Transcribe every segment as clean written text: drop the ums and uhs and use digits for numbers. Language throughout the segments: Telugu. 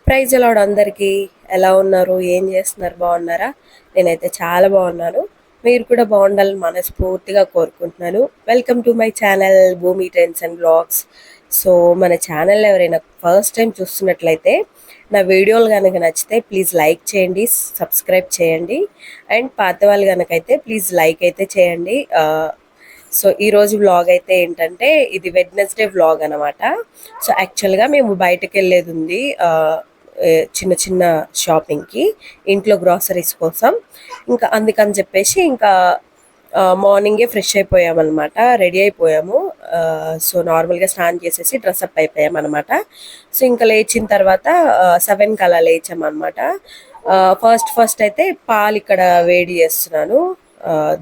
ప్రైజ్ అలాడ్ అందరికీ ఎలా ఉన్నారు? ఏం చేస్తున్నారు? బాగున్నారా? నేనైతే చాలా బాగున్నాను. మీరు కూడా బాగుండాలని మనస్ఫూర్తిగా కోరుకుంటున్నాను. వెల్కమ్ టు మై ఛానల్ భూమి ట్రెండ్స్ అండ్ బ్లాగ్స్. సో మన ఛానల్ ఎవరైనా ఫస్ట్ టైం చూస్తున్నట్లయితే నా వీడియోలు కనుక నచ్చితే ప్లీజ్ లైక్ చేయండి, సబ్స్క్రైబ్ చేయండి. అండ్ పాత వాళ్ళు కనుకైతే ప్లీజ్ లైక్ అయితే చేయండి. సో ఈరోజు వ్లాగ్ అయితే ఏంటంటే ఇది వెడ్నెస్డే వ్లాగ్ అనమాట. సో యాక్చువల్గా మేము బయటకు వెళ్ళేది ఉంది, చిన్న చిన్న షాపింగ్కి, ఇంట్లో గ్రాసరీస్ కోసం. ఇంకా అందుకని చెప్పేసి ఇంకా మార్నింగే ఫ్రెష్ అయిపోయామన్నమాట, రెడీ అయిపోయాము. సో నార్మల్గా స్నానం చేసేసి డ్రెస్అప్ అయిపోయామన్నమాట. సో ఇంకా లేచిన తర్వాత 7కి అలా లేచామన్నమాట. ఫస్ట్ అయితే పాలు ఇక్కడ వేడి చేస్తున్నాను.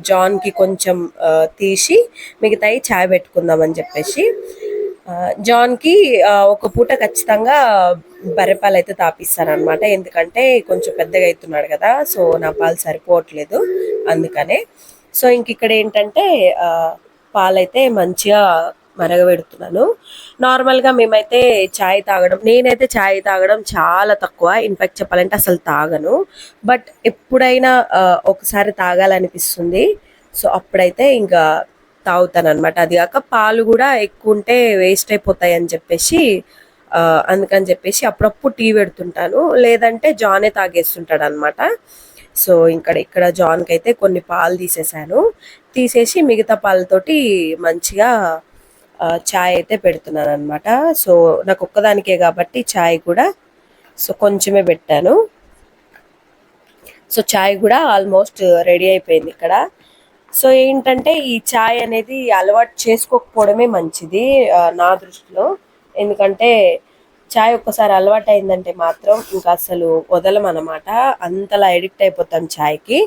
జాన్కి కొంచెం తీసి మిగతాయి చాయ్ పెట్టుకుందామని చెప్పేసి. జాన్కి ఒక పూట ఖచ్చితంగా బర్రెపాలు అయితే తాపిస్తారనమాట, ఎందుకంటే కొంచెం పెద్దగా అవుతున్నాడు కదా. సో నా పాలు సరిపోవట్లేదు అందుకనే. సో ఇంక ఇక్కడ ఏంటంటే పాలైతే మంచిగా మరగబెడుతున్నాను. నార్మల్గా మేమైతే నేనైతే ఛాయ్ తాగడం చాలా తక్కువ, ఇన్ఫాక్ట్ చెప్పాలంటే అసలు తాగను. బట్ ఎప్పుడైనా ఒకసారి తాగాలనిపిస్తుంది, సో అప్పుడైతే ఇంకా తాగుతాను అనమాట. అది కాక పాలు కూడా ఎక్కువ ఉంటే వేస్ట్ అయిపోతాయి అని చెప్పేసి, అందుకని చెప్పేసి అప్పుడప్పుడు టీ పెడుతుంటాను, లేదంటే జానే తాగేస్తుంటాడు అనమాట. సో ఇక్కడ జాన్కి అయితే కొన్ని పాలు తీసేసి మిగతా పాలతోటి మంచిగా చాయ్ అయితే పెడుతున్నాను అనమాట. సో నాకు ఒక్కదానికే కాబట్టి చాయ్ కూడా సో కొంచెమే పెట్టాను. సో చాయ్ కూడా ఆల్మోస్ట్ రెడీ అయిపోయింది ఇక్కడ. సో ఏంటంటే ఈ చాయ్ అనేది అలవాటు చేసుకోకపోవడమే మంచిది నా దృష్టిలో, ఎందుకంటే చాయ్ ఒక్కసారి అలవాటు అయిందంటే మాత్రం ఇంకా అసలు వదలమన్నమాట, అంతలా ఎడిక్ట్ అయిపోతాం చాయ్కి.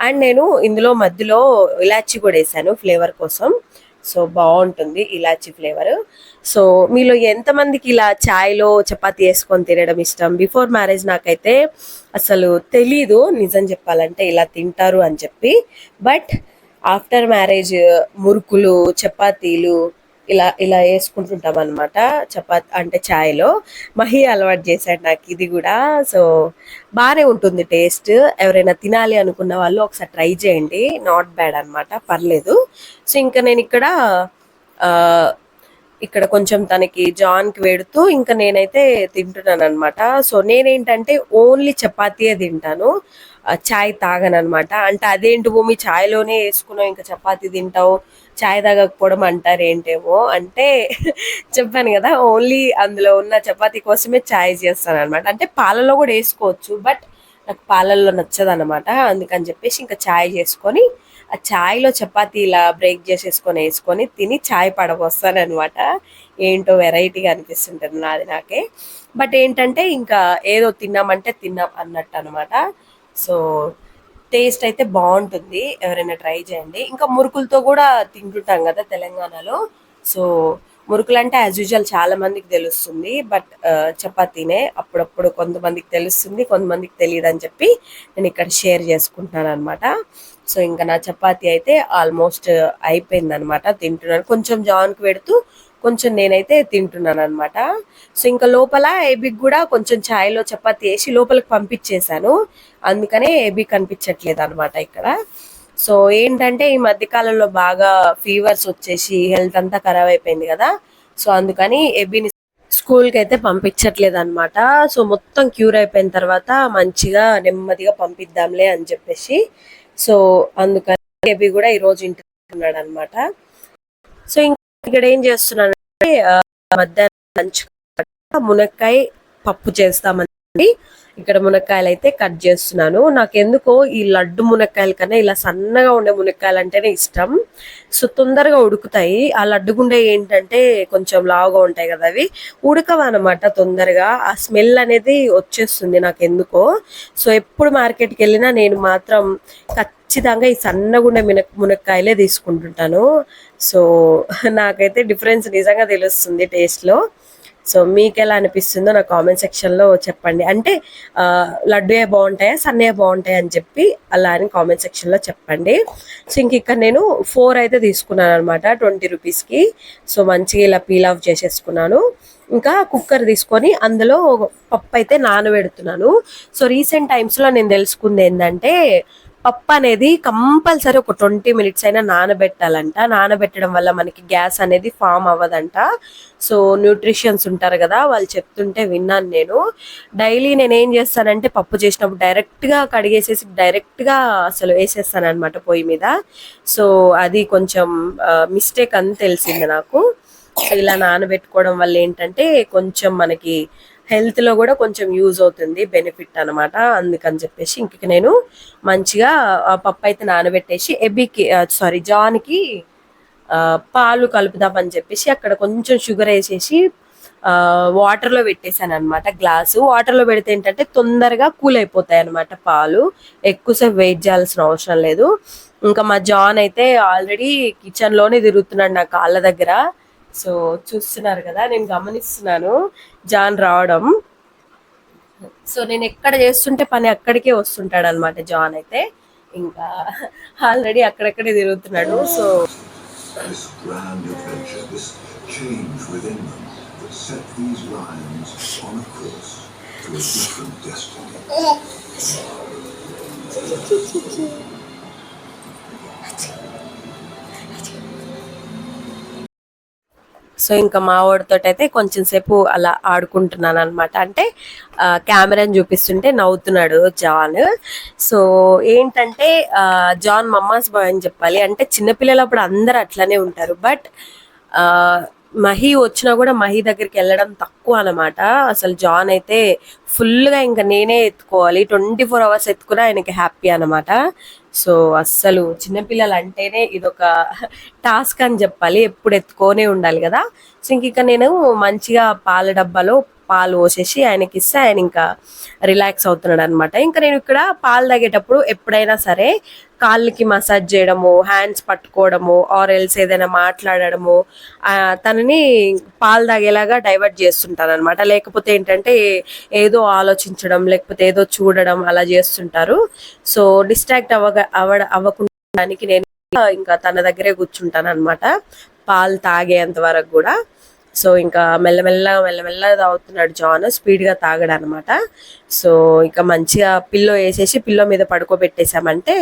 అండ్ నేను ఇందులో మధ్యలో ఇలాచీ కూడా వేసాను ఫ్లేవర్ కోసం. సో బాగుంటుంది ఇలాచీ ఫ్లేవర్. సో మీలో ఎంతమందికి ఇలా చాయ్లో చపాతీ వేసుకొని తినడం ఇష్టం? బిఫోర్ మ్యారేజ్ నాకైతే అసలు తెలీదు నిజం చెప్పాలంటే ఇలా తింటారు అని చెప్పి. బట్ ఆఫ్టర్ మ్యారేజ్ మురుకులు, చపాతీలు ఇలా ఇలా వేసుకుంటుంటాం అనమాట. చపాతి అంటే ఛాయ్లో మహి అలవాటు చేశాడు నాకు ఇది కూడా. సో బాగానే ఉంటుంది టేస్ట్. ఎవరైనా తినాలి అనుకున్న వాళ్ళు ఒకసారి ట్రై చేయండి, నాట్ బ్యాడ్ అనమాట, పర్లేదు. సో ఇంకా నేను ఇక్కడ కొంచెం తనకి జాన్కి పెడుతూ ఇంకా నేనైతే తింటున్నాను అనమాట. సో నేనేంటంటే ఓన్లీ చపాతీయే తింటాను, చాయ్ తాగను అనమాట. అంటే అదేంటి భూమి చాయ్లోనే వేసుకున్నావు ఇంకా చపాతీ తింటావు, చాయ్ తాగకపోవడం అంటారు ఏంటేమో అంటే చెప్పాను కదా, ఓన్లీ అందులో ఉన్న చపాతీ కోసమే చాయ్ చేస్తాను అనమాట. అంటే పాలలో కూడా వేసుకోవచ్చు, బట్ నాకు పాలల్లో నచ్చదు అనమాట. అందుకని చెప్పేసి ఇంకా చాయ్ చేసుకొని ఆ చాయ్లో చపాతీ ఇలా బ్రేక్ చేసేసుకొని వేసుకొని తిని చాయ్ పడబోస్తాను అనమాట. ఏంటో వెరైటీగా అనిపిస్తుంటుంది నాకే. బట్ ఏంటంటే ఇంకా ఏదో తిన్నామంటే తిన్నాం అన్నట్టు అనమాట. సో టేస్ట్ అయితే బాగుంటుంది, ఎవరైనా ట్రై చేయండి. ఇంకా మురుకులతో కూడా తింటుంటాం కదా తెలంగాణలో. సో మురుకులు అంటే యాజ్ యూజువల్ చాలా మందికి తెలుస్తుంది, బట్ చపాతీనే అప్పుడప్పుడు కొంతమందికి తెలుస్తుంది, కొంతమందికి తెలియదు అని చెప్పి నేను ఇక్కడ షేర్ చేసుకుంటున్నాను అనమాట. సో ఇంకా నా చపాతీ అయితే ఆల్మోస్ట్ అయిపోయింది అనమాట, తింటున్నాను. కొంచెం జాన్కి పెడుతూ కొంచెం నేనైతే తింటున్నాను అనమాట. సో ఇంకా లోపల ఏబీకి కూడా కొంచెం ఛాయ్లో చపాతీ వేసి లోపలికి పంపించేశాను, అందుకనే ఏబీ కనిపించట్లేదు అనమాట ఇక్కడ. సో ఏంటంటే ఈ మధ్యకాలంలో బాగా ఫీవర్స్ వచ్చేసి హెల్త్ అంతా ఖరాబ్ అయిపోయింది కదా. సో అందుకని ఏబీని స్కూల్కి అయితే పంపించట్లేదు అనమాట. సో మొత్తం క్యూర్ అయిపోయిన తర్వాత మంచిగా నెమ్మదిగా పంపిద్దాంలే అని చెప్పేసి, సో అందుకని ఏబీ కూడా ఈరోజు ఇంటికి ఉన్నాడు అనమాట. సో ఇక్కడ ఏం చేస్తున్నానంటే మధ్యాహ్నం లంచ్ మునక్కాయ పప్పు చేస్తామని ఇక్కడ మునక్కాయలు అయితే కట్ చేస్తున్నాను. నాకు ఎందుకో ఈ లడ్డు మునక్కాయల కన్నా ఇలా సన్నగా ఉండే మునక్కాయలు అంటేనే ఇష్టం. సో తొందరగా ఉడుకుతాయి. ఆ లడ్డు గుండె ఏంటంటే కొంచెం లావుగా ఉంటాయి కదా, అవి ఉడకవు అనమాట తొందరగా, ఆ స్మెల్ అనేది వచ్చేస్తుంది నాకు ఎందుకో. సో ఎప్పుడు మార్కెట్కి వెళ్ళినా నేను మాత్రం ఖచ్చితంగా ఈ సన్నగుండె మునక్కాయలే తీసుకుంటుంటాను. సో నాకైతే డిఫరెన్స్ నిజంగా తెలుస్తుంది టేస్ట్లో. సో మీకు ఎలా అనిపిస్తుందో నా కామెంట్ సెక్షన్లో చెప్పండి. అంటే లడ్డూయే బాగుంటాయా సన్నయ్య బాగుంటాయా అని చెప్పి అలా అని కామెంట్ సెక్షన్లో చెప్పండి. సో ఇక్కడ నేను 4 అయితే తీసుకున్నాను అనమాట 20 రూపీస్కి. సో మంచిగా ఇలా పీల్ ఆఫ్ చేసేసుకున్నాను. ఇంకా కుక్కర్ తీసుకొని అందులో పప్పు అయితే నానబెడుతున్నాను. సో రీసెంట్ టైమ్స్లో నేను తెలుసుకుంది ఏంటంటే పప్పు అనేది కంపల్సరీ ఒక 20 మినిట్స్ అయినా నానబెట్టాలంట. నానబెట్టడం వల్ల మనకి గ్యాస్ అనేది ఫామ్ అవ్వదంట. సో న్యూట్రిషన్స్ ఉంటారు కదా, వాళ్ళు చెప్తుంటే విన్నాను నేను. డైలీ నేను ఏం చేస్తానంటే పప్పు చేసినప్పుడు డైరెక్ట్గా కడిగేసేసి డైరెక్ట్గా అసలు వేసేస్తాను అనమాట పొయ్యి మీద. సో అది కొంచెం మిస్టేక్ అని తెలిసింది నాకు. ఇలా నానబెట్టుకోవడం వల్ల ఏంటంటే కొంచెం మనకి హెల్త్ లో కూడా కొంచెం యూజ్ అవుతుంది, బెనిఫిట్ అనమాట. అందుకని చెప్పేసి ఇంక నేను మంచిగా పప్పు అయితే నానబెట్టేసి జాన్కి పాలు కలుపుదామని చెప్పేసి అక్కడ కొంచెం షుగర్ వేసేసి వాటర్లో పెట్టేశాను అనమాట. గ్లాసు వాటర్లో పెడితే ఏంటంటే తొందరగా కూల్ అయిపోతాయి అనమాట పాలు. ఎక్కువసేపు వెయిట్ చేయాల్సిన అవసరం లేదు. ఇంకా మా జాన్ అయితే ఆల్రెడీ కిచెన్ లోనే తిరుగుతున్నాడు నా కాళ్ళ దగ్గర. సో చూస్తున్నారు కదా, నేను గమనిస్తున్నాను జాన్ రావడం. సో నేను ఎక్కడ చేస్తుంటే పని అక్కడికే వస్తుంటాడు అనమాట జాన్ అయితే. ఇంకా ఆల్రెడీ అక్కడక్కడే తిరుగుతున్నాడు. సో సో ఇంకా మా వాడితో అయితే కొంచెం సేపు అలా ఆడుకుంటున్నాను అనమాట. అంటే కెమెరాని చూపిస్తుంటే నవ్వుతున్నాడు జాన్. సో ఏంటంటే జాన్ మమ్మాస్ బాయ్ అని చెప్పాలి. అంటే చిన్నపిల్లలప్పుడు అందరు అట్లనే ఉంటారు. బట్ మహి వచ్చినా కూడా మహి దగ్గరికి వెళ్ళడం తక్కువ అనమాట. అసలు జాన్ అయితే ఫుల్గా ఇంకా నేనే ఎత్తుకోవాలి, 24 hours ఎత్తుకున్నా ఆయనకి హ్యాపీ అనమాట. సో అస్సలు చిన్నపిల్లలు అంటేనే ఇదొక టాస్క్ అని చెప్పాలి, ఎప్పుడు ఎత్తుకోనే ఉండాలి కదా. సో ఇంక నేను మంచిగా పాల డబ్బాలో పాలు పోసేసి ఆయనకి ఇస్తే ఆయన ఇంకా రిలాక్స్ అవుతున్నాడు అనమాట. ఇంకా నేను ఇక్కడ పాలు తాగేటప్పుడు ఎప్పుడైనా సరే కాళ్ళకి మసాజ్ చేయడము, హ్యాండ్స్ పట్టుకోవడము, ఆర్ ఎల్స్ ఏదైనా మాట్లాడడము, తనని పాలు తాగేలాగా డైవర్ట్ చేస్తుంటాను అనమాట. లేకపోతే ఏంటంటే ఏదో ఆలోచించడం, లేకపోతే ఏదో చూడడం అలా చేస్తుంటారు. సో డిస్ట్రాక్ట్ అవ్వకుండా నేను ఇంకా తన దగ్గరే కూర్చుంటాను అనమాట పాలు తాగేంత వరకు కూడా. సో ఇంకా మెల్లమెల్లగా తాగుతున్నాడు జాన్, స్పీడ్గా తాగడు అనమాట. సో ఇంకా మంచిగా పిల్లో వేసేసి పిల్లో మీద పడుకోబెట్టేసామంటే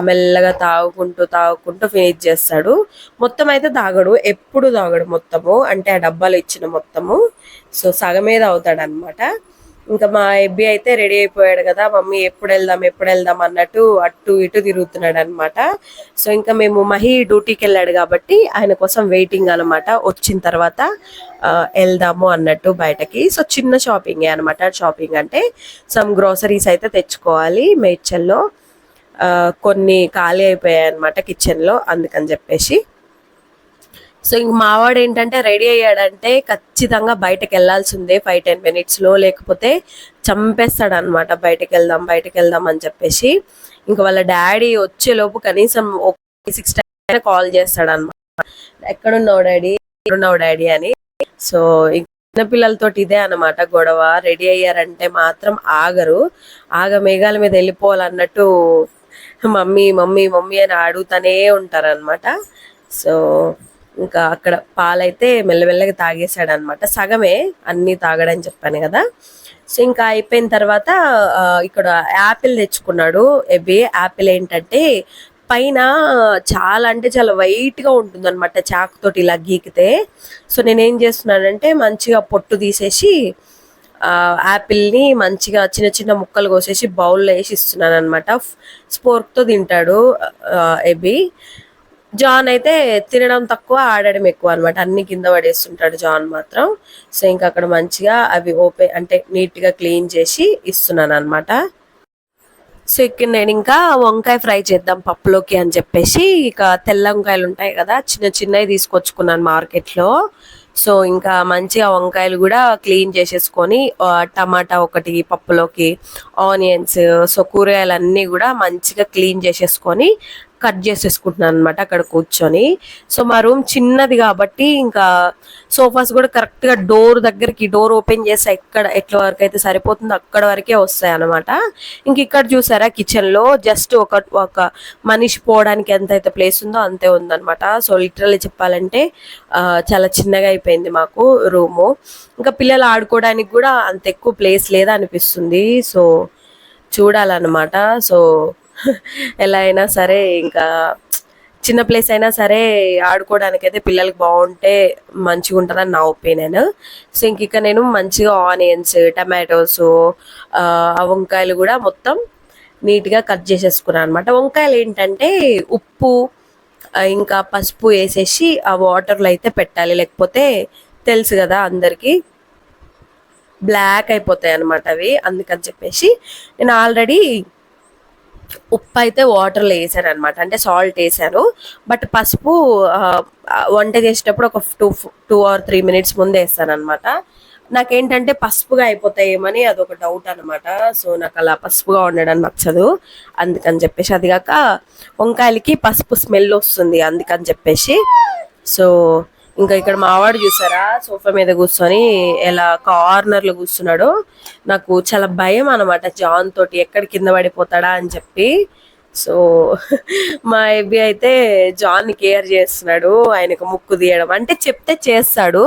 మెల్లగా తాగుకుంటూ ఫినిష్ చేస్తాడు. మొత్తం అయితే తాగడు, ఎప్పుడు తాగడు మొత్తము, అంటే ఆ డబ్బాలో ఇచ్చిన మొత్తము. సో సగమే తాగుతాడు అనమాట. ఇంకా మా ఎబ్బి అయితే రెడీ అయిపోయాడు కదా, మమ్మీ ఎప్పుడు వెళ్దాం అన్నట్టు అటు ఇటు తిరుగుతున్నాడు అనమాట. సో ఇంకా మేము మహి డ్యూటీకి వెళ్ళాడు కాబట్టి ఆయన కోసం వెయిటింగ్ అనమాట. వచ్చిన తర్వాత వెళ్దాము అన్నట్టు బయటకి. సో చిన్న షాపింగే అనమాట. షాపింగ్ అంటే సమ్ గ్రోసరీస్ అయితే తెచ్చుకోవాలి. మేడ్చల్లో కొన్ని ఖాళీ అయిపోయాయి అనమాట కిచెన్లో, అందుకని చెప్పేసి. సో ఇంక మావాడు ఏంటంటే రెడీ అయ్యాడంటే ఖచ్చితంగా బయటకు వెళ్ళాల్సిందే 5-10 minutesలో, లేకపోతే చంపేస్తాడు అనమాట. బయటకు వెళ్దాం అని చెప్పేసి. ఇంకా వాళ్ళ డాడీ వచ్చేలోపు కనీసం 6 times కాల్ చేస్తాడు అనమాట, ఎక్కడున్నావు డాడీ అని. సో చిన్న పిల్లలతో ఇదే అనమాట గొడవ. రెడీ అయ్యారంటే మాత్రం మేఘాల మీద వెళ్ళిపోవాలన్నట్టు మమ్మీ అని అడుగుతానే ఉంటారు అనమాట. సో ఇంకా అక్కడ పాలైతే మెల్లమెల్లగా తాగేశాడు అనమాట. సగమే, అన్ని తాగడని చెప్పాను కదా. సో ఇంకా అయిపోయిన తర్వాత ఇక్కడ యాపిల్ తెచ్చుకున్నాడు ఎబి. యాపిల్ ఏంటంటే పైన చాలా వైట్గా ఉంటుంది అనమాట, చాకుతోటి ఇలా గీకితే. సో నేనేం చేస్తున్నానంటే మంచిగా పొట్టు తీసేసి యాపిల్ని మంచిగా చిన్న చిన్న ముక్కలు కోసేసి బౌల్లో వేసి ఇస్తున్నాను అనమాట. స్పోర్క్తో తింటాడు ఎబి. జాన్ అయితే తినడం తక్కువ, ఆడడం ఎక్కువ అనమాట. అన్ని కింద పడేస్తుంటాడు జాన్ మాత్రం. సో ఇంకా అక్కడ మంచిగా అవి నీట్గా క్లీన్ చేసి ఇస్తున్నాను అనమాట. సో ఇక్కడ నేను ఇంకా వంకాయ ఫ్రై చేద్దాం పప్పులోకి అని చెప్పేసి ఇక తెల్ల వంకాయలు ఉంటాయి కదా, చిన్నవి తీసుకొచ్చుకున్నాను మార్కెట్లో. సో ఇంకా మంచిగా వంకాయలు కూడా క్లీన్ చేసేసుకొని టమాటా ఒకటి పప్పులోకి, ఆనియన్స్, సో కూరగాయలన్నీ కూడా మంచిగా క్లీన్ చేసేసుకొని కట్ చేసేసుకుంటున్నాను అనమాట అక్కడ కూర్చొని. సో మా రూమ్ చిన్నది కాబట్టి ఇంకా సోఫాస్ కూడా కరెక్ట్ గా డోర్ ఓపెన్ చేస్తే ఎట్ల వరకు అయితే సరిపోతుందో అక్కడ వరకే వస్తాయి అనమాట. ఇంక ఇక్కడ చూసారా కిచెన్ లో జస్ట్ ఒక మనిషి పోవడానికి ఎంత అయితే ప్లేస్ ఉందో అంతే ఉందన్నమాట. సో లిటరల్లీ చెప్పాలంటే చాలా చిన్నగా అయిపోయింది మాకు రూము. ఇంకా పిల్లలు ఆడుకోవడానికి కూడా అంత ఎక్కువ ప్లేస్ లేదా అనిపిస్తుంది. సో చూడాలన్నమాట. సో ఎలా అయినా సరే ఇంకా చిన్న ప్లేస్ అయినా సరే ఆడుకోవడానికి అయితే పిల్లలకి బాగుంటే మంచిగా ఉంటుందని నా ఒపీనియన్. సో ఇంక నేను మంచిగా ఆనియన్స్, టమాటోస్, వంకాయలు కూడా మొత్తం నీట్గా కట్ చేసేసుకున్నాను అనమాట. వంకాయలు ఏంటంటే ఉప్పు ఇంకా పసుపు వేసేసి ఆ వాటర్లో అయితే పెట్టాలి, లేకపోతే తెలుసు కదా అందరికీ బ్లాక్ అయిపోతాయి అనమాట అవి. అందుకని చెప్పేసి నేను ఆల్రెడీ ఉప్పు అయితే వాటర్లో వేసాను అనమాట, అంటే సాల్ట్ వేసాను. బట్ పసుపు వంట చేసేటప్పుడు ఒక 2 or 3 minutes ముందే వేస్తాను అనమాట. నాకేంటంటే పసుపుగా అయిపోతాయేమని అదొక డౌట్ అనమాట. సో నాకు అలా పసుపుగా ఉండడం నచ్చదు, అందుకని చెప్పేసి. అది కాక వంకాయలకి పసుపు స్మెల్ వస్తుంది అందుకని చెప్పేసి. సో ఇంకా ఇక్కడ మావాడు చూసారా సోఫా మీద కూర్చొని ఎలా కార్నర్ లో కూర్చున్నాడు. నాకు చాలా భయం అనమాట జాన్ తోటి, ఎక్కడ కింద పడిపోతాడా అని చెప్పి. సో మా ఎబ్బి అయితే జాన్ ని కేర్ చేస్తున్నాడు, ఆయనకు ముక్కు తీయడం అంటే చెప్తే చేస్తాడు.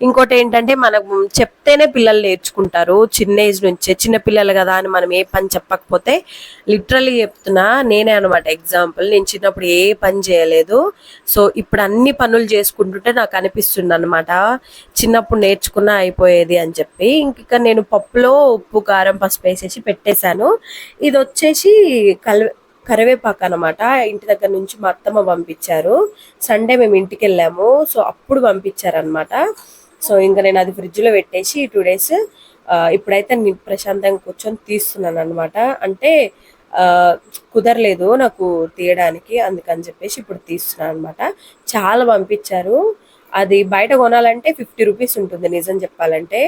ఇంకోటి ఏంటంటే మనకు చెప్తేనే పిల్లలు నేర్చుకుంటారు చిన్న ఏజ్ నుంచే. చిన్న పిల్లలు కదా అని మనం ఏ పని చెప్పకపోతే, లిటరల్లీ చెప్తున్నా నేనే అనమాట ఎగ్జాంపుల్. నేను చిన్నప్పుడు ఏ పని చేయలేదు, సో ఇప్పుడు అన్ని పనులు చేసుకుంటుంటే నాకు అనిపిస్తుంది అనమాట చిన్నప్పుడు నేర్చుకున్నా అయిపోయేది అని చెప్పి. ఇంక నేను పప్పులో ఉప్పు కారం పసుపు వేసేసి పెట్టేశాను. ఇది వచ్చేసి కరివేపాకు అనమాట. ఇంటి దగ్గర నుంచి మా అత్తమ్మ పంపించారు. సండే మేము ఇంటికి వెళ్ళాము, సో అప్పుడు పంపించారనమాట. సో ఇంకా నేను అది ఫ్రిడ్జ్ లో పెట్టేసి 2 days ఇప్పుడైతే నేను ప్రశాంతంగా కూర్చొని తీస్తున్నాను అనమాట. అంటే కుదరలేదు నాకు తీయడానికి, అందుకని చెప్పేసి ఇప్పుడు తీస్తున్నాను అనమాట. చాలా పంపించారు. అది బయట కొనాలంటే 50 rupees ఉంటుంది నిజం చెప్పాలంటే.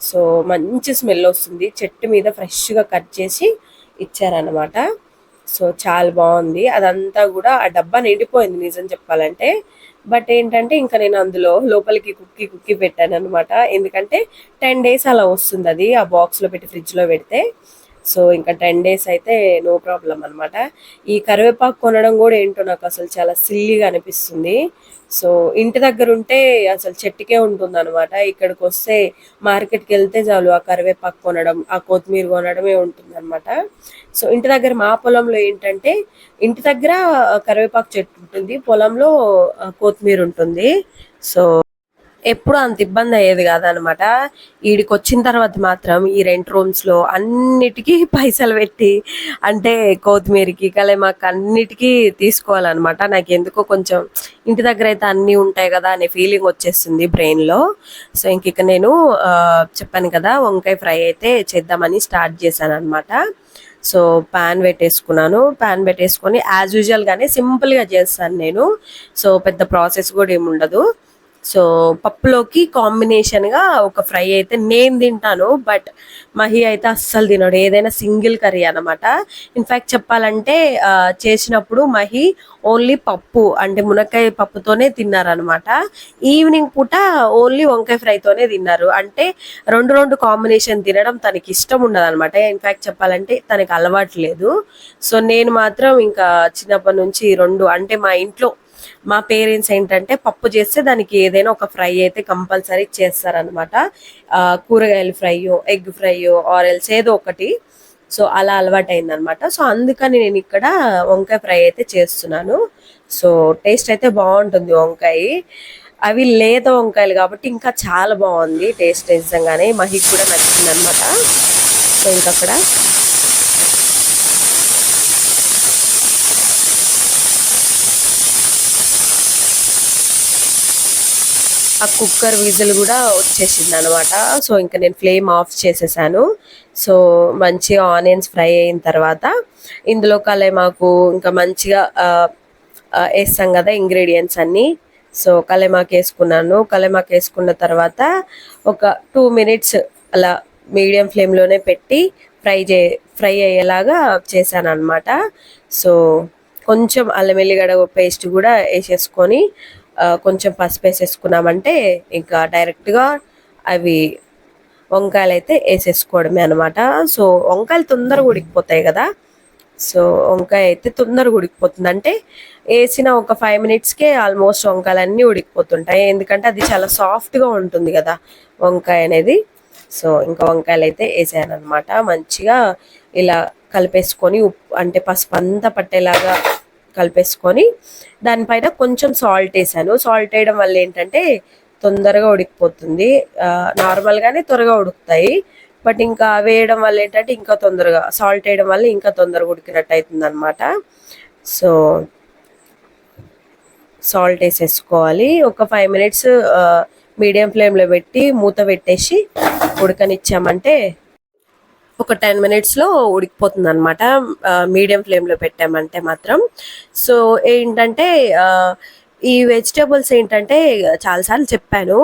సో మంచి స్మెల్ వస్తుంది, చెట్టు మీద ఫ్రెష్ గా కట్ చేసి ఇచ్చారనమాట. సో చాలా బాగుంది. అదంతా కూడా ఆ డబ్బా నిండిపోయింది నిజం చెప్పాలంటే. బట్ ఏంటంటే ఇంకా నేను అందులో లోపలికి కుక్కి పెట్టాను అనమాట, ఎందుకంటే 10 days అలా వస్తుంది అది ఆ బాక్స్ లో పెట్టి ఫ్రిడ్జ్ లో పెడితే. సో ఇంకా 10 days అయితే నో ప్రాబ్లం అనమాట. ఈ కరివేపాకు కొనడం కూడా ఏంటో నాకు అసలు చాలా సిల్లీగా అనిపిస్తుంది. సో ఇంటి దగ్గర ఉంటే అసలు చెట్టుకే ఉంటుంది అనమాట, ఇక్కడికి వస్తే మార్కెట్కి వెళ్తే చాలు ఆ కరివేపాకు కొనడం, ఆ కొత్తిమీర కొనడమే ఉంటుంది అనమాట. సో ఇంటి దగ్గర మా పొలంలో ఏంటంటే ఇంటి దగ్గర కరివేపాకు చెట్టు ఉంటుంది, పొలంలో కొత్తిమీర ఉంటుంది. సో ఎప్పుడు అంత ఇబ్బంది అయ్యేది కాదనమాట. ఈడికి వచ్చిన తర్వాత మాత్రం ఈ రెంట్ రూమ్స్ లో అన్నిటికీ పైసలు పెట్టి, అంటే కొత్తిమీరకి కలేమాకు అన్నిటికీ తీసుకోవాలన్నమాట. నాకు ఎందుకో కొంచెం ఇంటి దగ్గర అయితే అన్నీ ఉంటాయి కదా అనే ఫీలింగ్ వచ్చేస్తుంది బ్రెయిన్ లో. సో ఇంక నేను చెప్పాను కదా వంకాయ ఫ్రై అయితే చేద్దామని స్టార్ట్ చేశాను అనమాట. సో ప్యాన్ పెట్టేసుకొని యాజ్ యూజువల్ గానే సింపుల్ గా చేస్తాను నేను. సో పెద్ద ప్రాసెస్ కూడా ఏమి ఉండదు. సో పప్పులోకి కాంబినేషన్ గా ఒక ఫ్రై అయితే నేను తింటాను, బట్ మహి అయితే అస్సలు తినడు, ఏదైనా సింగిల్ కర్రీ అనమాట. ఇన్ఫాక్ట్ చెప్పాలంటే చేసినప్పుడు మహి ఓన్లీ పప్పు అంటే మునక్కాయ పప్పుతోనే తిన్నారనమాట. ఈవినింగ్ పూట ఓన్లీ వంకాయ ఫ్రైతోనే తిన్నారు. అంటే రెండు కాంబినేషన్ తినడం తనకి ఇష్టం ఉండదు అనమాట. ఇన్ఫాక్ట్ చెప్పాలంటే తనకి అలవాటు లేదు. సో నేను మాత్రం ఇంకా చిన్నప్పటి నుంచి రెండు, అంటే మా ఇంట్లో మా పేరెంట్స్ ఏంటంటే పప్పు చేస్తే దానికి ఏదైనా ఒక ఫ్రై అయితే కంపల్సరీ చేస్తారనమాట. కూరగాయల ఫ్రైయో, ఎగ్ ఫ్రైయో, ఆర్ ఎల్స్ ఏదో ఒకటి. సో అలా అలవాటు అయిందనమాట. సో అందుకని నేను ఇక్కడ వంకాయ ఫ్రై అయితే చేస్తున్నాను. సో టేస్ట్ అయితే బాగుంటుంది వంకాయ. అవి లేత వంకాయలు కాబట్టి ఇంకా చాలా బాగుంది టేస్ట్, నిజంగానే మహికి కూడా నచ్చింది అనమాట. సో ఇంకక్కడ ఆ కుక్కర్ విజిల్ కూడా వచ్చేసింది అనమాట. సో ఇంకా నేను ఫ్లేమ్ ఆఫ్ చేసేసాను. సో మంచిగా ఆనియన్స్ ఫ్రై అయిన తర్వాత ఇందులో కలేమాకు ఇంకా మంచిగా వేస్తాం కదా ఇంగ్రీడియంట్స్ అన్నీ. సో కలేమాకు వేసుకున్న తర్వాత ఒక 2 minutes అలా మీడియం ఫ్లేమ్లోనే పెట్టి ఫ్రై అయ్యేలాగా చేశాను అనమాట. సో కొంచెం అల్లం ఎల్లిగడ్డ పేస్ట్ కూడా వేసేసుకొని కొంచెం పసుపు వేసేసుకున్నామంటే ఇంకా డైరెక్ట్గా అవి వంకాయలు అయితే వేసేసుకోవడమే అనమాట. సో వంకాయలు తొందరగా ఉడికిపోతాయి కదా. సో వంకాయ అయితే తొందరగా ఉడికిపోతుంది, అంటే వేసిన ఒక 5 మినిట్స్కే ఆల్మోస్ట్ వంకాయలన్నీ ఉడికిపోతుంటాయి, ఎందుకంటే అది చాలా సాఫ్ట్గా ఉంటుంది కదా వంకాయ అనేది. సో ఇంకా వంకాయలు అయితే వేసాను అనమాట. మంచిగా ఇలా కలిపేసుకొని ఉప్పు అంటే పసుపు అంతా పట్టేలాగా కలిపేసుకొని దానిపైన కొంచెం సాల్ట్ వేసాను. సాల్ట్ వేయడం వల్ల ఏంటంటే తొందరగా ఉడికిపోతుంది. నార్మల్గానే త్వరగా ఉడుకుతాయి, బట్ ఇంకా వేయడం వల్ల ఏంటంటే ఇంకా తొందరగా, సాల్ట్ వేయడం వల్ల ఇంకా తొందరగా ఉడికినట్టు అవుతుంది అనమాట. సో సాల్ట్ వేసేసుకోవాలి. ఒక 5 మినిట్స్ మీడియం ఫ్లేమ్లో పెట్టి మూత పెట్టేసి ఉడకనిచ్చామంటే ఒక 10 మినిట్స్లో ఉడికిపోతుంది అనమాట, మీడియం ఫ్లేమ్లో పెట్టామంటే మాత్రం. సో ఏంటంటే ఈ వెజిటేబుల్స్ ఏంటంటే చాలాసార్లు చెప్పాను,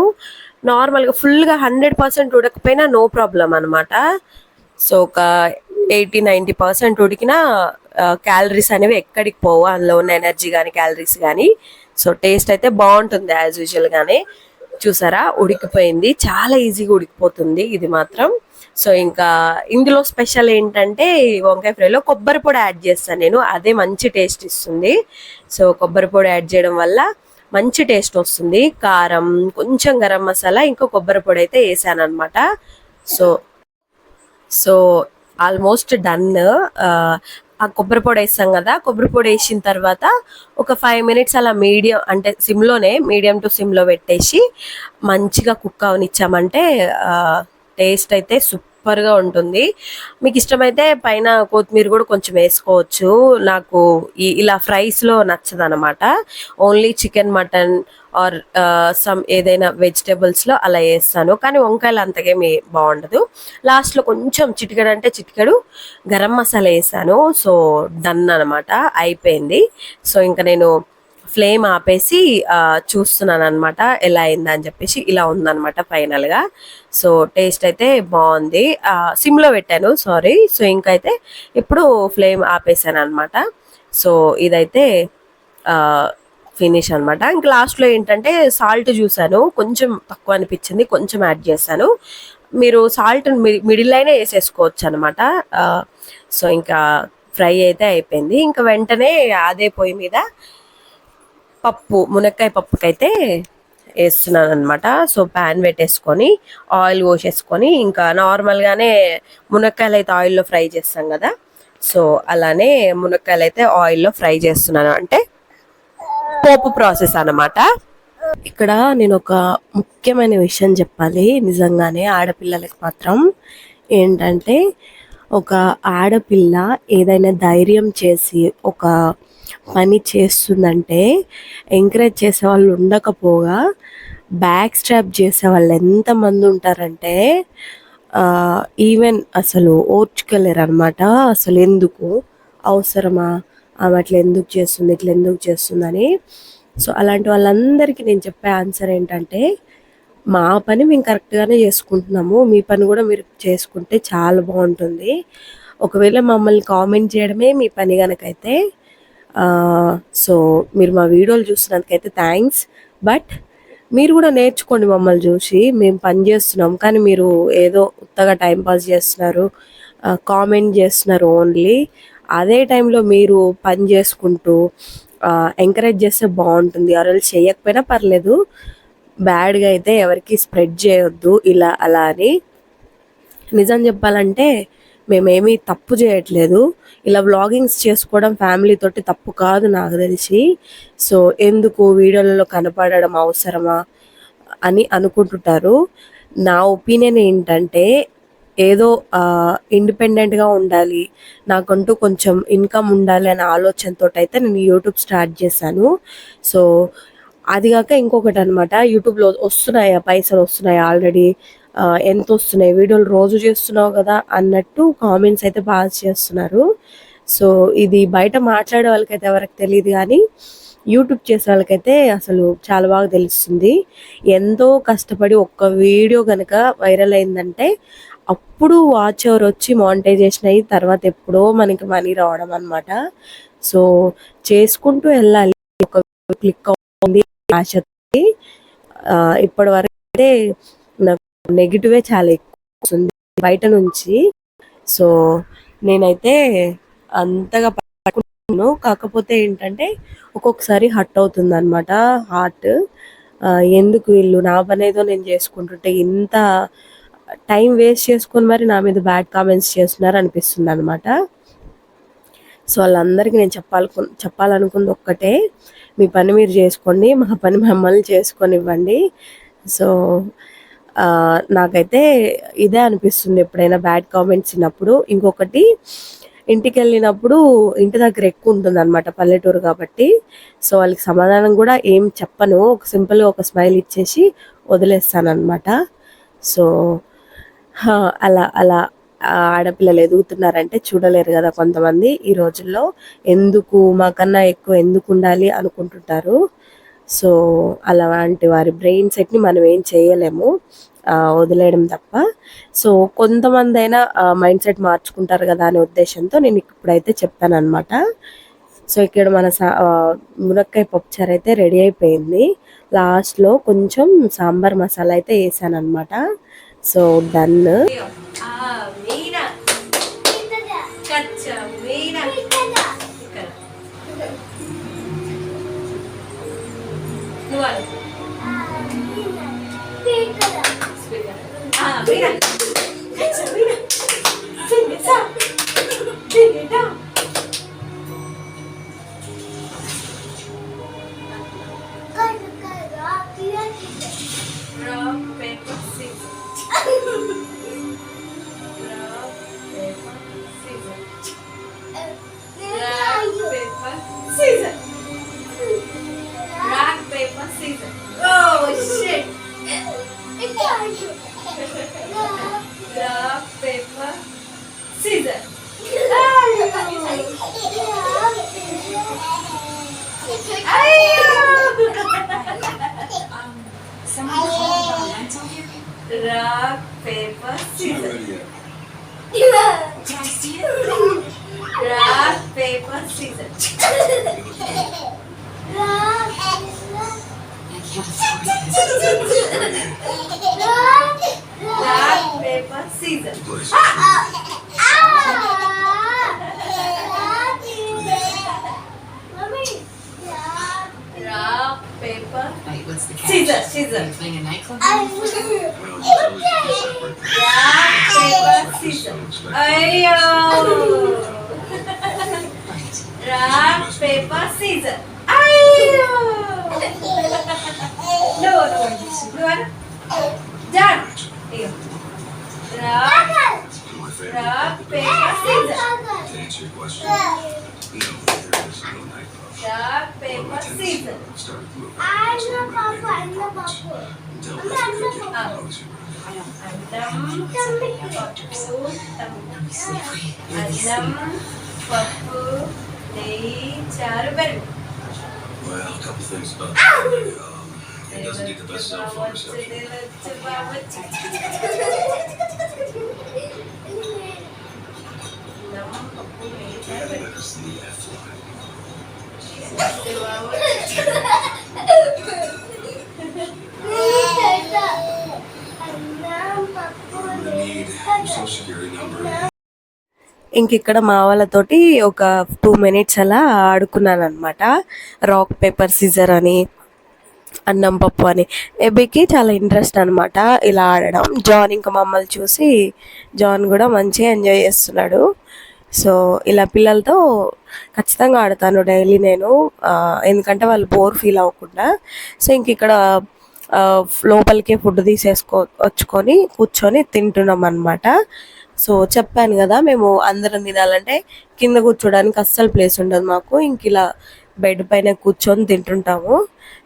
నార్మల్గా ఫుల్గా 100% ఉడకపోయినా నో ప్రాబ్లం అనమాట. సో ఒక 80-90% ఉడికినా క్యాలరీస్ అనేవి ఎక్కడికి పోవు, అందులో ఉన్న ఎనర్జీ కానీ క్యాలరీస్ కానీ. సో టేస్ట్ అయితే బాగుంటుంది యాజ్ యూజువల్గానే. చూసారా ఉడికిపోయింది, చాలా ఈజీగా ఉడికిపోతుంది ఇది మాత్రం. సో ఇంకా ఇందులో స్పెషల్ ఏంటంటే వంకాయ ఫ్రైలో కొబ్బరి పొడి యాడ్ చేస్తాను నేను, అదే మంచి టేస్ట్ ఇస్తుంది. సో కొబ్బరి పొడి యాడ్ చేయడం వల్ల మంచి టేస్ట్ వస్తుంది. కారం, కొంచెం గరం మసాలా, ఇంకా కొబ్బరి పొడి అయితే వేసాను అనమాట. So so almost done. ఆ కొబ్బరి పొడి వేస్తాం కదా, కొబ్బరి పొడి వేసిన తర్వాత ఒక 5 మినిట్స్ అలా మీడియం అంటే సిమ్లోనే, మీడియం టు సిమ్లో పెట్టేసి మంచిగా కుక్ అవనిచ్చామంటే టేస్ట్ అయితే సూపర్గా ఉంటుంది. మీకు ఇష్టమైతే పైన కొత్తిమీర కూడా కొంచెం వేసుకోవచ్చు. నాకు ఇలా ఫ్రైస్లో నచ్చదు అనమాట, only chicken, mutton are some ఏదైనా వెజిటేబుల్స్లో అలా వేస్తాను. కానీ వంకాయలు అంతగేమి బాగుండదు. లాస్ట్లో కొంచెం చిటికెడు అంటే చిటికెడు గరం మసాలా వేసాను. సో డన్ అనమాట, అయిపోయింది. సో ఇంకా నేను ఫ్లేమ్ ఆపేసి చూస్తున్నాను అనమాట ఎలా అయిందా అని చెప్పేసి. ఇలా ఉందనమాట ఫైనల్గా. సో టేస్ట్ అయితే బాగుంది. సిమ్లో పెట్టాను, సారీ. సో ఇంకైతే ఇప్పుడు ఫ్లేమ్ ఆపేసాను అనమాట. సో ఇదైతే ఫినిష్ అనమాట. ఇంకా లాస్ట్లో ఏంటంటే సాల్ట్ చూసాను, కొంచెం తక్కువ అనిపించింది, కొంచెం యాడ్ చేశాను. మీరు సాల్ట్ మిడిల్ అయినా వేసేసుకోవచ్చు అనమాట. సో ఇంకా ఫ్రై అయితే అయిపోయింది. ఇంకా వెంటనే అదే పొయ్యి మీద మునక్కాయ పప్పుకైతే వేస్తున్నాను అనమాట. సో ప్యాన్ పెట్టేసుకొని ఆయిల్ పోసేసుకొని, ఇంకా నార్మల్గానే మునక్కాయలు అయితే ఆయిల్లో ఫ్రై చేస్తాం కదా, సో అలానే మునక్కాయలు అయితే ఆయిల్లో ఫ్రై చేస్తున్నాను, అంటే పోపు ప్రాసెస్ అన్నమాట. ఇక్కడ నేను ఒక ముఖ్యమైన విషయం చెప్పాలి, నిజంగానే ఆడపిల్లలకి మాత్రం. ఏంటంటే ఒక ఆడపిల్ల ఏదైనా ధైర్యం చేసి ఒక పని చేస్తుందంటే ఎంకరేజ్ చేసే వాళ్ళు ఉండకపోగా బ్యాక్ స్టాప్ చేసే వాళ్ళు ఎంతమంది ఉంటారంటే ఈవెన్ అసలు ఓర్చుకోలేరు అనమాట. అసలు ఎందుకు అవసరమా, ఆమె అట్లా ఎందుకు చేస్తుంది, ఇట్లా ఎందుకు చేస్తుందని. సో అలాంటి వాళ్ళందరికీ నేను చెప్పే ఆన్సర్ ఏంటంటే, మా పని మేము కరెక్ట్గానే చేసుకుంటున్నాము, మీ పని కూడా మీరు చేసుకుంటే చాలా బాగుంటుంది. ఒకవేళ మమ్మల్ని కామెంట్ చేయడమే మీ పని కనుకైతే సో మీరు మా వీడియోలు చూస్తున్నందుకైతే థ్యాంక్స్. బట్ మీరు కూడా నేర్చుకోండి మమ్మల్ని చూసి. మేము పని చేస్తున్నాం కానీ మీరు ఏదో ఉత్తగా టైంపాస్ చేస్తున్నారు, కామెంట్ చేస్తున్నారు ఓన్లీ. అదే టైంలో మీరు పని చేసుకుంటూ ఎంకరేజ్ చేస్తే బాగుంటుంది. ఎవరు చేయకపోయినా పర్లేదు, బ్యాడ్గా అయితే ఎవరికి స్ప్రెడ్ చేయొద్దు ఇలా అలా అని. నిజం చెప్పాలంటే మేమేమీ తప్పు చేయట్లేదు, ఇలా వ్లాగింగ్స్ చేసుకోవడం ఫ్యామిలీ తోటి తప్పు కాదు నాకు తెలిసి. సో ఎందుకు వీడియోలలో కనపడడం అవసరమా అని అనుకుంటుంటారు. నా ఒపీనియన్ ఏంటంటే, ఏదో ఇండిపెండెంట్గా ఉండాలి, నాకంటూ కొంచెం ఇన్కమ్ ఉండాలి అనే ఆలోచనతో అయితే నేను యూట్యూబ్ స్టార్ట్ చేశాను. సో అది కాక ఇంకొకటి అనమాట, యూట్యూబ్లో వస్తున్నాయా పైసలు, వస్తున్నాయి ఆల్రెడీ, ఎంత వస్తున్నాయి, వీడియోలు రోజు చేస్తున్నావు కదా అన్నట్టు కామెంట్స్ అయితే బాగా చేస్తున్నారు. సో ఇది బయట మాట్లాడే వాళ్ళకైతే ఎవరికి తెలియదు, కానీ యూట్యూబ్ చేసే వాళ్ళకైతే అసలు చాలా బాగా తెలుస్తుంది. ఎంతో కష్టపడి ఒక్క వీడియో కనుక వైరల్ అయిందంటే అప్పుడు వాచ్ అవర్ వచ్చి మానిటైజేషన్ అయ్యి తర్వాత ఎప్పుడో మనకి మనీ రావడం అనమాట. సో చేసుకుంటూ వెళ్ళాలి. ఒక క్లిక్ అవుతుంది ఆశకి. ఇప్పటి వరకు అయితే నాకు నెగిటివే చాలా ఎక్కువ వస్తుంది బయట నుంచి. సో నేనైతే అంతగా పట్టుకుంటాను. కాకపోతే ఏంటంటే ఒక్కొక్కసారి హర్ట్ అవుతుంది అనమాట హార్ట్. ఎందుకు వీళ్ళు నా పని ఏదో నేను చేసుకుంటుంటే ఇంత టైం వేస్ట్ చేసుకొని మరి నా మీద బ్యాడ్ కామెంట్స్ చేస్తున్నారు అనిపిస్తుంది అనమాట. సో వాళ్ళందరికీ నేను చెప్పాలనుకుంది ఒక్కటే, మీ పని మీరు చేసుకోండి, మా పని మమ్మల్ని చేసుకొనివ్వండి. సో నాకైతే ఇదే అనిపిస్తుంది ఎప్పుడైనా బ్యాడ్ కామెంట్స్ విన్నప్పుడు. ఇంకొకటి, ఇంటికి వెళ్ళినప్పుడు ఇంటి దగ్గర ఎక్కువ ఉంటుంది అనమాట, పల్లెటూరు కాబట్టి. సో వాళ్ళకి సమాధానం కూడా ఏం చెప్పను, ఒక సింపుల్గా ఒక స్మైల్ ఇచ్చేసి వదిలేస్తాను అనమాట. సో అలా అలా ఆడపిల్లలు ఎదుగుతున్నారంటే చూడలేరు కదా కొంతమంది ఈ రోజుల్లో. ఎందుకు మాకన్నా ఎక్కువ ఎందుకు ఉండాలి అనుకుంటుంటారు. సో అలాంటి వారి బ్రెయిన్ సెట్ని మనం ఏం చేయలేము, వదిలేయడం తప్ప. సో కొంతమంది అయినా మైండ్ సెట్ మార్చుకుంటారు కదా అనే ఉద్దేశంతో నేను ఇప్పుడైతే చెప్పాను అనమాట. సో ఇక్కడ మన మునక్కాయ పప్పుచారు అయితే రెడీ అయిపోయింది. లాస్ట్లో కొంచెం సాంబార్ మసాలా అయితే వేసాను అనమాట. So done. Rock, paper, scissors. Can I see it? Rock, paper, scissors. Rock, paper, scissors. Rock, paper, wait, what's the catch? Scissors. Are you playing a nightclub? Rock, paper, scissors. Ayo. Rock, paper, scissors. Ayo. No. Done. Ayo. Rock, paper, scissors. Rock, paper, scissors. పప్పు నెయ్యి చారు పెరుగు. Well, a couple things about that. It doesn't get the best cell phone reception. That is the F line. ఇంక ఇక్కడ మా వాళ్ళతోటి ఒక 2 minutes అలా ఆడుకున్నాను అనమాట. రాక్ పేపర్ సీజర్ అని, అన్నం పప్పు అని. ఎబికి చాలా ఇంట్రెస్ట్ అనమాట ఇలా ఆడడం. జాన్ ఇంకా మమ్మల్ని చూసి జాన్ కూడా మంచిగా ఎంజాయ్ చేస్తున్నాడు. సో ఇలా పిల్లలతో ఖచ్చితంగా ఆడతాను డైలీ నేను, ఎందుకంటే వాళ్ళు బోర్ ఫీల్ అవ్వకుండా. సో ఇంక ఇక్కడ లోపలికే ఫుడ్ వచ్చుకొని కూర్చొని తింటున్నాం అనమాట. సో చెప్పాను కదా, మేము అందరం తినాలంటే కింద కూర్చోడానికి అస్సలు ప్లేస్ ఉండదు మాకు. ఇంక ఇలా బెడ్ పైన కూర్చొని తింటుంటాము.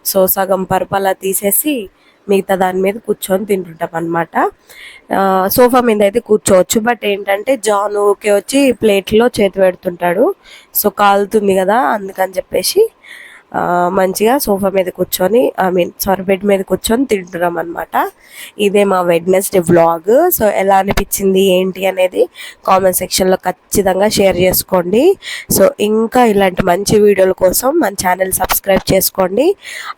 సో సగం పరుపు అలా తీసేసి మిగతా దాని మీద కూర్చొని తింటుంటాం అనమాట. సోఫా మీద అయితే కూర్చోవచ్చు, బట్ ఏంటంటే జాన్ ఊకే వచ్చి ప్లేట్లో చేతి పెడుతుంటాడు. సో కాలుతుంది కదా, అందుకని చెప్పేసి మంచిగా సోఫా మీద కూర్చొని బెడ్ మీద కూర్చొని తింటున్నాం అనమాట. ఇదే మా వెడ్నెస్డే వ్లాగ్. సో ఎలా అనిపించింది ఏంటి అనేది కామెంట్ సెక్షన్లో ఖచ్చితంగా షేర్ చేసుకోండి. సో ఇంకా ఇలాంటి మంచి వీడియోల కోసం మన ఛానల్ సబ్స్క్రైబ్ చేసుకోండి.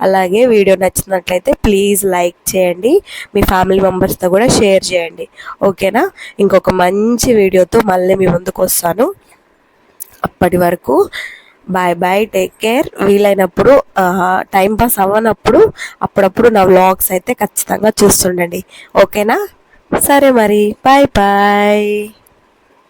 అలాగే వీడియో నచ్చినట్లయితే ప్లీజ్ లైక్ చేయండి, మీ ఫ్యామిలీ మెంబర్స్తో కూడా షేర్ చేయండి. ఓకేనా? ఇంకొక మంచి వీడియోతో మళ్ళీ మీ ముందుకు వస్తాను. అప్పటి వరకు బాయ్ బాయ్, టేక్ కేర్. వీలైనప్పుడు టైం పాస్ అవ్వనప్పుడు అప్పుడప్పుడు నా వ్లాగ్స్ అయితే ఖచ్చితంగా చూస్తుండండి. ఓకేనా? సరే మరి, బాయ్ బాయ్.